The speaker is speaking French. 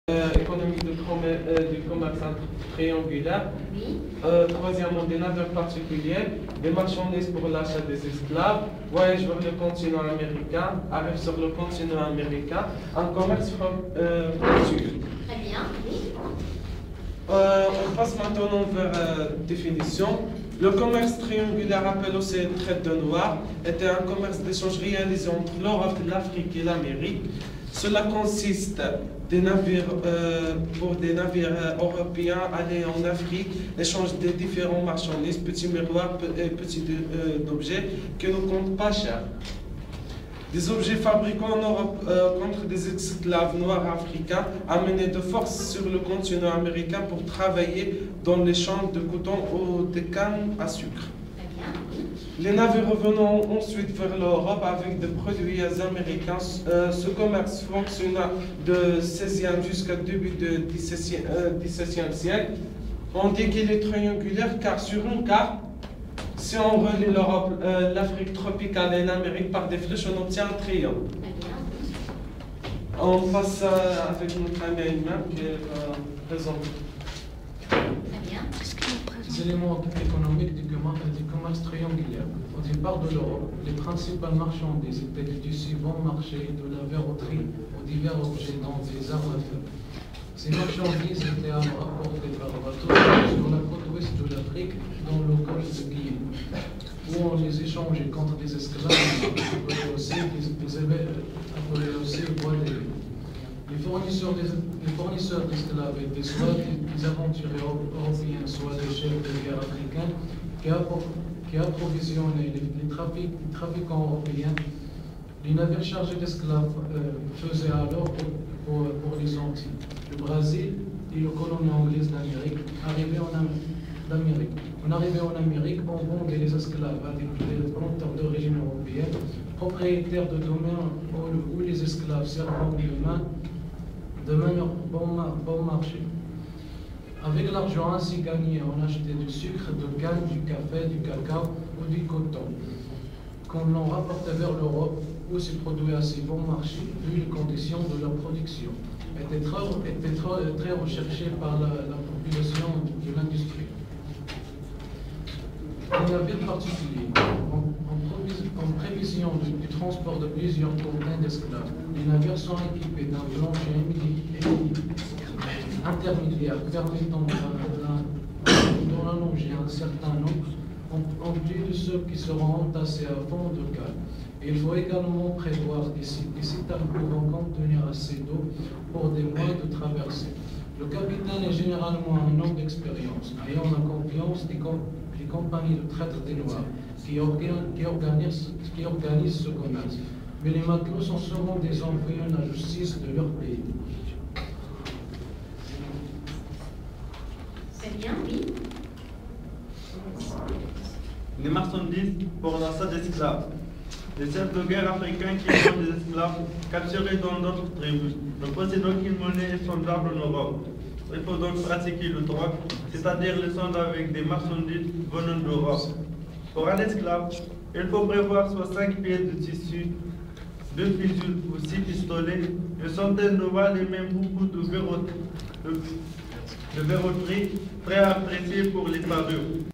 Économique du commerce triangulaire. Oui. Troisièmement, des navires particuliers, des marchandises pour l'achat des esclaves, voyage vers le continent américain, arrive sur le continent américain, un commerce portugais. Très bien, oui. On passe maintenant vers définition. Le commerce triangulaire, appelé aussi traite de noir, était un commerce d'échange réalisé entre l'Europe, l'Afrique et l'Amérique. Cela consiste des navires, pour des navires européens aller en Afrique, échange des différents marchandises, petits miroirs et petits objets qui ne comptent pas cher. Des objets fabriqués en Europe contre des esclaves noirs africains amenés de force sur le continent américain pour travailler dans les champs de coton ou des cannes à sucre. Très bien, oui. Les navires revenant ensuite vers l'Europe avec des produits américains. Ce commerce fonctionna de 16e jusqu'au début du 17e siècle. On dit qu'il est triangulaire car sur une carte, si on relie l'Europe, l'Afrique tropicale et l'Amérique par des flèches, on obtient un triangle. Très bien, oui. On passe avec notre ami Ayman qui présente. Très bien. Les éléments économiques du commerce triangulaire. Au départ de l'Europe, les principales marchandises étaient du tissu bon marché, de la verroterie aux divers objets dont des armes à feu. Ces marchandises étaient alors apportées par bateau sur la côte ouest de l'Afrique, dans le golfe de Guinée, où on les échangeait contre des esclaves, appelés aussi bois des. Les fournisseurs d'esclaves étaient soit des aventuriers européens, soit des chefs de guerre africains qui approvisionnaient les trafiquants européens. Les navires chargés d'esclaves faisaient alors pour les Antilles, le Brésil et les colonies anglaises d'Amérique. On arrivait en Amérique, on vendait les esclaves à des planteurs d'origine européenne, propriétaires de domaines où les esclaves servant de manière bon marché. Avec l'argent ainsi gagné, on achetait du sucre, de canne, du café, du cacao ou du coton, qu'on l'on rapportait vers l'Europe, où ces produits à si bon marché, vu les conditions de leur production, étaient très recherchés par la population de l'industrie. Les navires particuliers, en prévision du transport de plusieurs tonnes d'esclaves, les navires sont équipés d'un plancher intermédiaire permettant d'en allonger un certain nombre, en plus de ceux qui seront entassés à fond de cale. Il faut également prévoir des citernes pouvant contenir assez d'eau pour des mois de traversée. Le capitaine est généralement un homme d'expérience, ayant la confiance des compagnies de traite des Noirs qui organisent ce commerce. Mais les matelots sont souvent des envoyés à la justice de leur pays. Très bien, oui. Les marchandises pour l'achat d'esclaves. Les chefs de guerre africains qui vendent des esclaves capturés dans d'autres tribus ne possédent aucune monnaie échangeable en Europe. Il faut donc pratiquer le troc, c'est-à-dire l'échange avec des marchandises venant d'Europe. Pour un esclave, il faut prévoir soit 5 pieds de tissu, 2 fusiles ou 6 pistolets, une centaine de balles et même beaucoup de verroteries très appréciées pour les parures.